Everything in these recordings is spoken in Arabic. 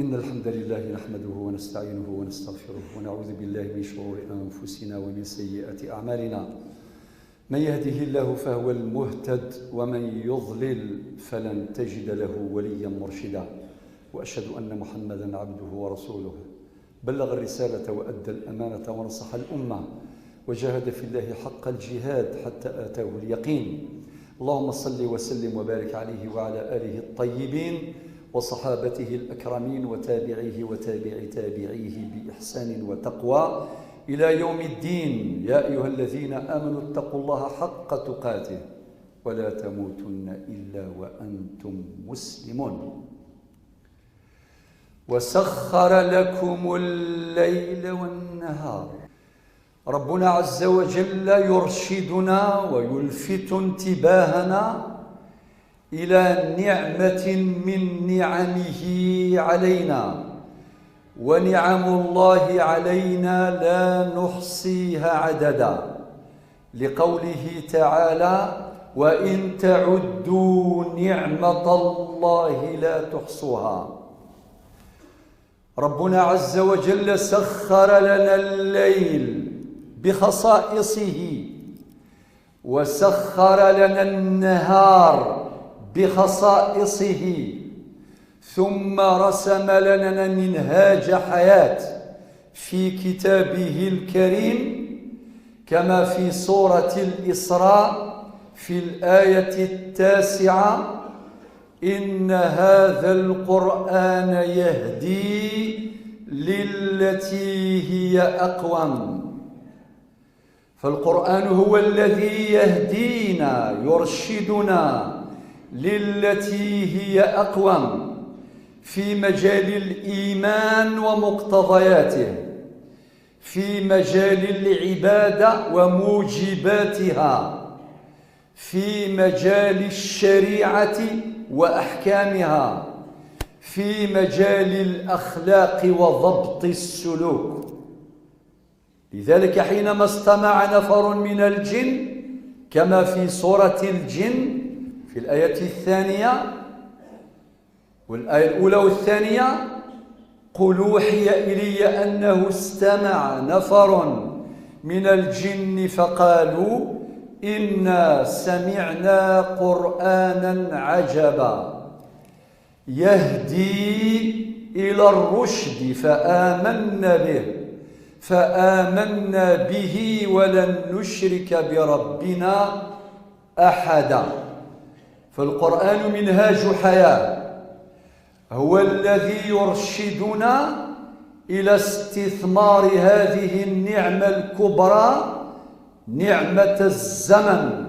إن الحمد لله نحمده ونستعينه ونستغفره ونعوذ بالله من شرور أنفسنا ومن سيئات أعمالنا. من يهده الله فهو المهتد ومن يضلل فلن تجد له وليا مرشدا. وأشهد أن محمدا عبده ورسوله بلغ الرسالة وأدى الأمانة ونصح الأمة وجاهد في الله حق الجهاد حتى آتاه اليقين. اللهم صل وسلم وبارك عليه وعلى آله الطيبين وصحابته الأكرمين وتابعيه وتابع تابعيه بإحسان وتقوى إلى يوم الدين. يا أيها الذين آمنوا اتقوا الله حق تقاته ولا تموتن إلا وأنتم مسلمون. وسخر لكم الليل والنهار. ربنا عز وجل يرشدنا ويلفت انتباهنا إلى نعمة من نعمه علينا، ونعم الله علينا لا نحصيها عددا، لقوله تعالى: وإن تعدوا نعمة الله لا تحصوها. ربنا عز وجل سخر لنا الليل بخصائصه، وسخر لنا النهار بخصائصه، ثم رسم لنا منهاج حياة في كتابه الكريم، كما في سورة الإسراء في الآية 9: إن هذا القرآن يهدي للتي هي أقوم. فالقرآن هو الذي يهدينا يرشدنا للتي هي أقوم في مجال الإيمان ومقتضياته، في مجال العبادة وموجباتها، في مجال الشريعة وأحكامها، في مجال الأخلاق وضبط السلوك. لذلك حينما استمع نفر من الجن كما في سورة الجن في الآية الثانية والآية الأولى والثانية: قل أوحي إلي أنه استمع نفر من الجن فقالوا إنا سمعنا قرآنا عجبا يهدي إلى الرشد فآمنا به ولن نشرك بربنا أحدا. فالقرآن منهاج حياة، هو الذي يرشدنا إلى استثمار هذه النعمة الكبرى، نعمة الزمن،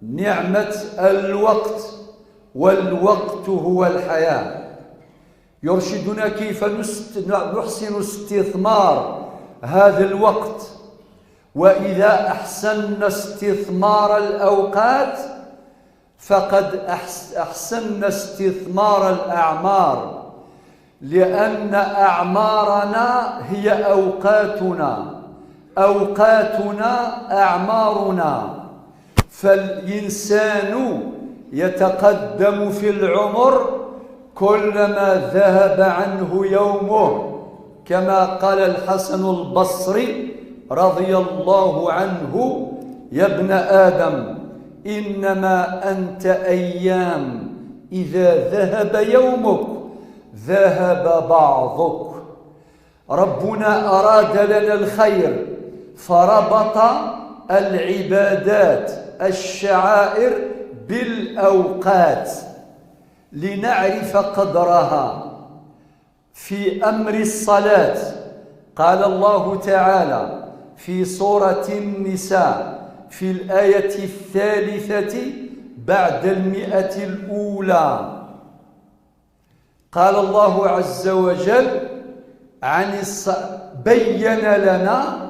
نعمة الوقت، والوقت هو الحياة. يرشدنا كيف نحسن استثمار هذا الوقت، وإذا أحسننا استثمار الأوقات فقد أحسننا استثمار الأعمار، لأن أعمارنا هي أوقاتنا أعمارنا. فالإنسان يتقدم في العمر كلما ذهب عنه يومه، كما قال الحسن البصري رضي الله عنه: يا ابن آدم إنما أنت أيام، إذا ذهب يومك ذهب بعضك. ربنا أراد لنا الخير فربط العبادات الشعائر بالأوقات لنعرف قدرها. في أمر الصلاة قال الله تعالى في سورة النساء في الآية 3 بعد 100 قال الله عز وجل بين لنا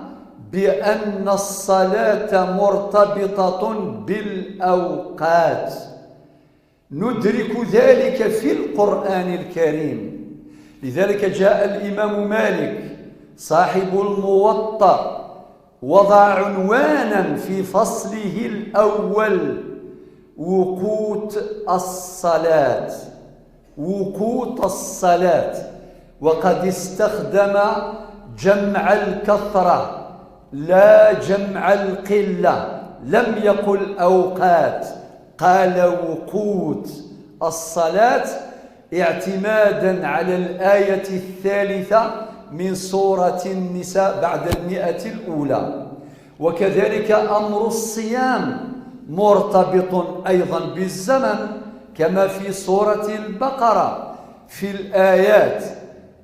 بأن الصلاة مرتبطة بالأوقات. ندرك ذلك في القرآن الكريم. لذلك جاء الإمام مالك صاحب الموطأ وضع عنوانا في فصله الأول: وقوت الصلاة. وقد استخدم جمع الكثرة لا جمع القلة، لم يقل أوقات، قال وقوت الصلاة، اعتمادا على الآية الثالثة من سورة النساء بعد 100 الأولى. وكذلك أمر الصيام مرتبط أيضا بالزمن كما في سورة البقرة في الآيات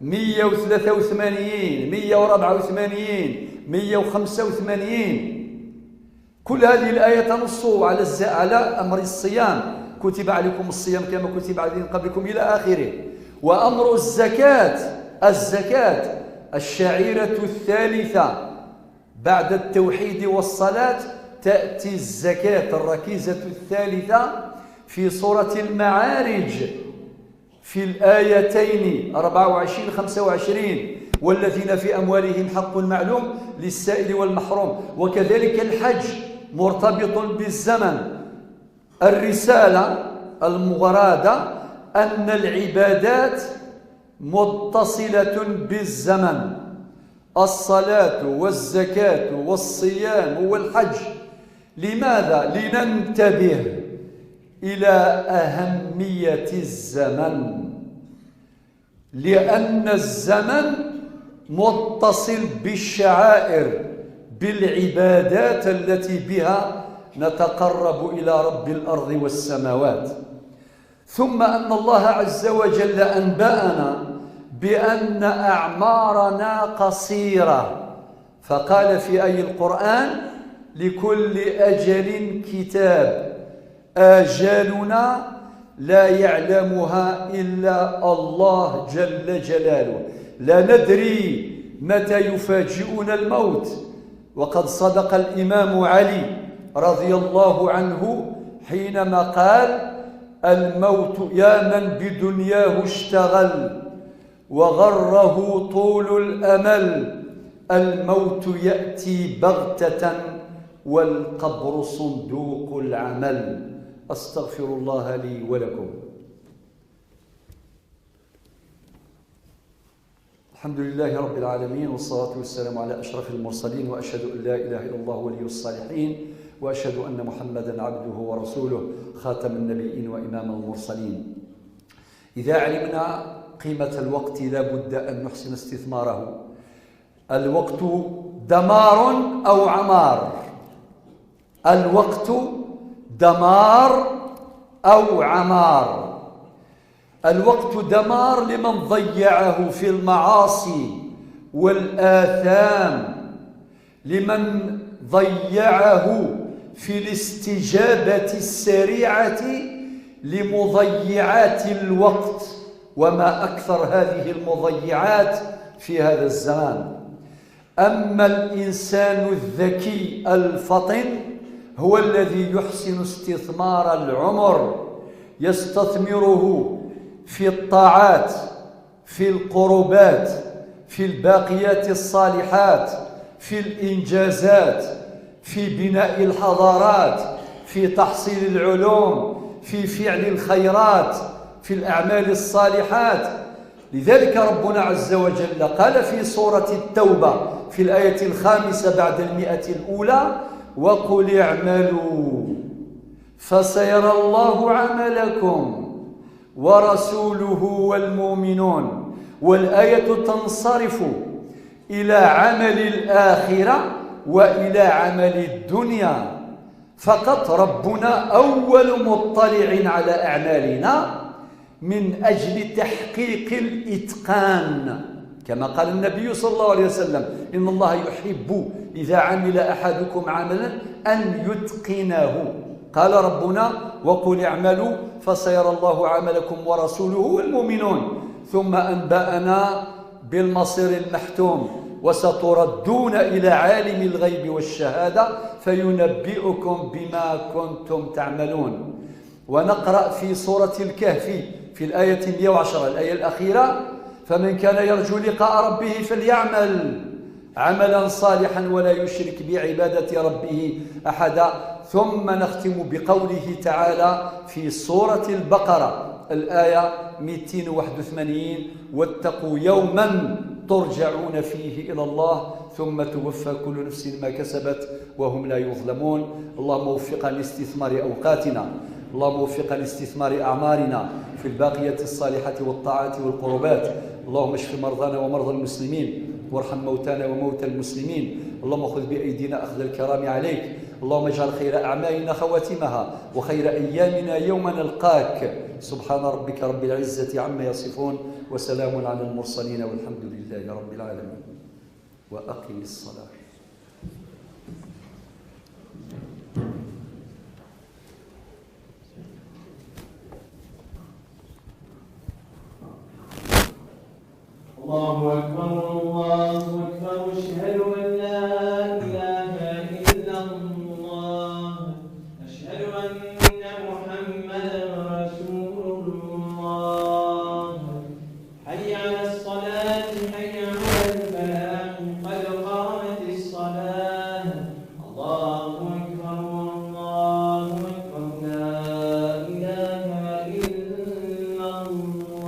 183 184 185. كل هذه الآية تنص على أمر الصيام، كتب عليكم الصيام كما كتب على الذين قبلكم إلى آخره. وأمر الزكاة الشعيرة الثالثة بعد التوحيد والصلاة تأتي الزكاة الركيزة الثالثة في سورة المعارج في الآيتين 24 25 والذين في أموالهم حق معلوم للسائل والمحروم. وكذلك الحج مرتبط بالزمن. الرسالة المغرادة أن العبادات متصلة بالزمن، الصلاة والزكاة والصيام والحج. لماذا؟ لننتبه إلى أهمية الزمن، لأن الزمن متصل بالشعائر، بالعبادات التي بها نتقرب إلى رب الأرض والسماوات. ثم أن الله عز وجل أنبأنا بأن أعمارنا قصيرة، فقال في آية القرآن: لكل أجل كتاب، آجالنا لا يعلمها إلا الله جل جلاله، لا ندري متى يفاجئنا الموت. وقد صدق الإمام علي رضي الله عنه حينما قال: الموت يا من بدنياه اشتغل وغره طول الأمل، الموت يأتي بغتة والقبر صندوق العمل. أستغفر الله لي ولكم. الحمد لله رب العالمين، والصلاة والسلام على أشرف المرسلين، وأشهد أن لا إله إلا الله ولي الصالحين، وأشهد أن محمدا عبده ورسوله خاتم النبيين وإمام المرسلين. إذا علمنا قيمة الوقت لا بد أن نحسن استثماره. الوقت دمار أو عمار، الوقت دمار أو عمار. الوقت دمار لمن ضيعه في المعاصي والآثام، لمن ضيعه في الاستجابة السريعة لمضيعات الوقت، وما أكثر هذه المضيعات في هذا الزمان. أما الإنسان الذكي الفطن هو الذي يحسن استثمار العمر، يستثمره في الطاعات، في القربات، في الباقيات الصالحات، في الإنجازات، في بناء الحضارات، في تحصيل العلوم، في فعل الخيرات، في الأعمال الصالحات. لذلك ربنا عز وجل قال في سورة التوبة في الآية 5 بعد 100 الأولى: وقل اعملوا فسيرى الله عملكم ورسوله والمؤمنون. والآية تنصرف إلى عمل الآخرة وإلى عمل الدنيا فقط. ربنا أول مطلع على أعمالنا من أجل تحقيق الإتقان، كما قال النبي صلى الله عليه وسلم: إن الله يحب إذا عمل أحدكم عملا أن يتقنه. قال ربنا: وقل اعملوا فسيرى الله عملكم ورسوله والمؤمنون. ثم أنبأنا بالمصير المحتوم: وستردون إلى عالم الغيب والشهادة فينبئكم بما كنتم تعملون. ونقرأ في سورة الكهف في الآية 110 الآية الأخيرة: فمن كان يرجو لقاء ربه فليعمل عملا صالحا ولا يشرك بعبادة ربه أحدا. ثم نختم بقوله تعالى في سورة البقرة الآية 281: واتقوا يوما ترجعون فيه إلى الله ثم توفى كل نفس ما كسبت وهم لا يظلمون. اللهم وفقنا لاستثمار أوقاتنا، اللهم وفقنا لاستثمار أعمارنا في الباقية الصالحة والطاعات والقربات. اللهم اشف مرضانا ومرضى المسلمين، وارحم موتانا وموتى المسلمين. اللهم خذ بأيدينا أخذ الكرام عليك. اللهم اجعل خير أعمالنا خواتمها وخير أيامنا يوم نلقاك. سبحان ربك رب العزة عما يصفون، وسلام على المرسلين، والحمد لله رب العالمين. وأقم الصلاة. الله أكبر الله أكبر، أشهد أن لا إله إلا الله، أشهد أن محمدا رسول الله. حي على الصلاة حي على الفلاح، قد قامت الصلاة. الله أكبر الله أكبر، لا إله إلا الله.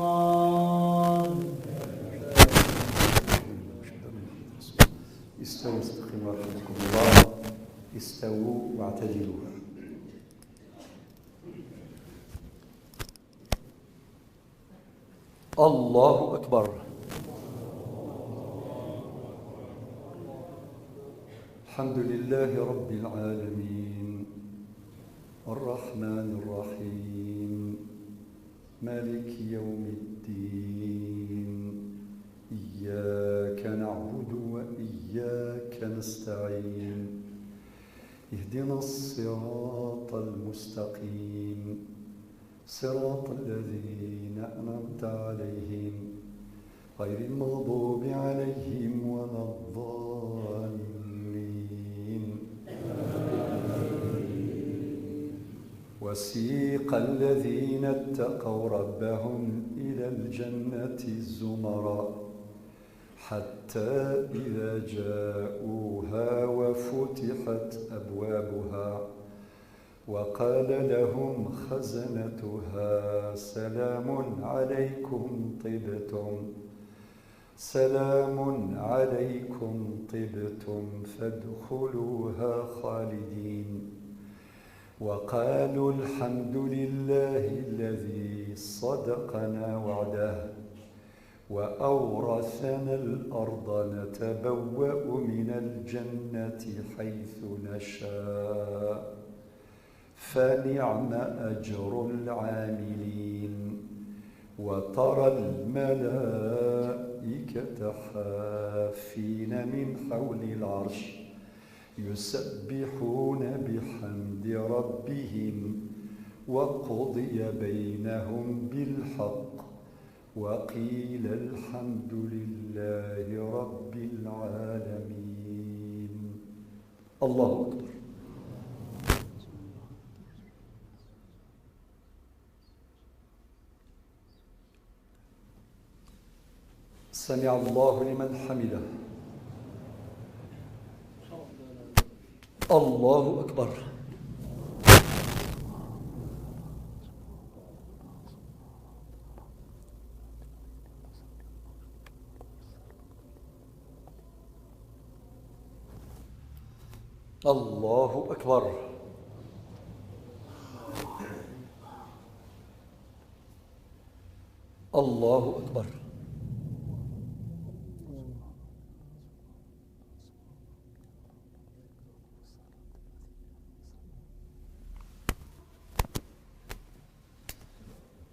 استووا استقيموا رحمكم الله. استووا واعتدلوا. الله أكبر. الحمد لله رب العالمين، الرحمن الرحيم، مالك يوم الدين. إياك نعبد وإياك نستعين. اهدنا الصراط المستقيم، صراط الذين أنعمت عليهم غير المغضوب عليهم ولا الضالين. وسيق الذين اتقوا ربهم إلى الجنة زمرا حتى إذا جاءوها وفتحت أبوابها وقال لهم خزنتها سلام عليكم طبتم، سلام عليكم طبتم فادخلوها خالدين. وقالوا الحمد لله الذي صدقنا وعده وأورثنا الأرض نتبوأ من الجنة حيث نشاء فنعم أجر العاملين. وترى الملائكة حافين من حول العرش يسبحون بحمد ربهم وقضي بينهم بالحق وقيل الحمد لله رب العالمين. الله أكبر. سمع الله لمن حمده. الله أكبر. الله أكبر. الله أكبر.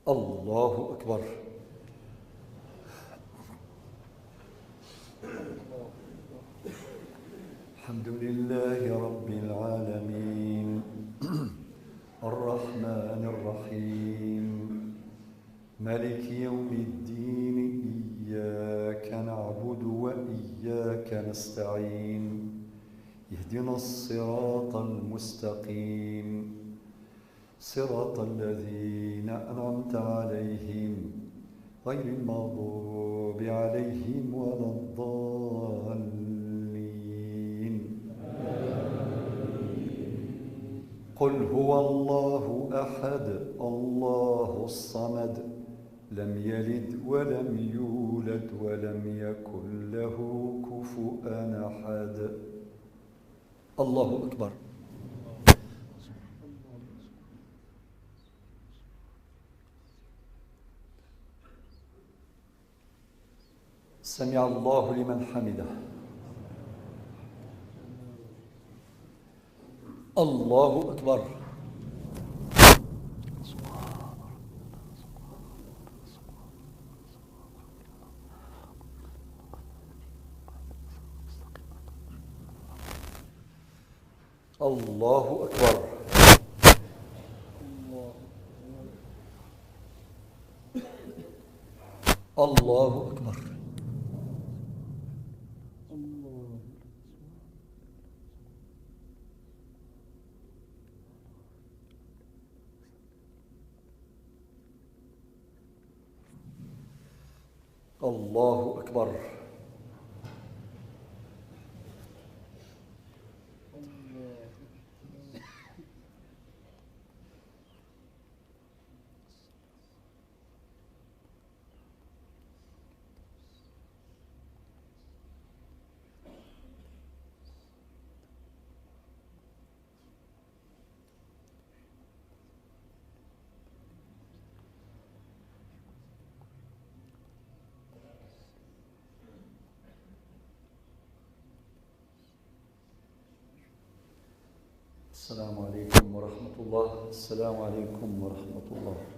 الله أكبر. الحمد لله رب العالمين، الرحمن الرحيم، مالك يوم الدين. إياك نعبد وإياك نستعين. اهدنا الصراط المستقيم، صراط الذين أنعمت عليهم غير المغضوب عليهم ولا الضالين. قل قل هو الله أحد الله الصمد لم يلد ولم يولد ولم يكن له كفؤا أحد. الله أكبر. سمع الله لمن حمده. الله أكبر. الله أكبر. الله أكبر. الله أكبر. السلام عليكم ورحمة الله. السلام عليكم ورحمة الله.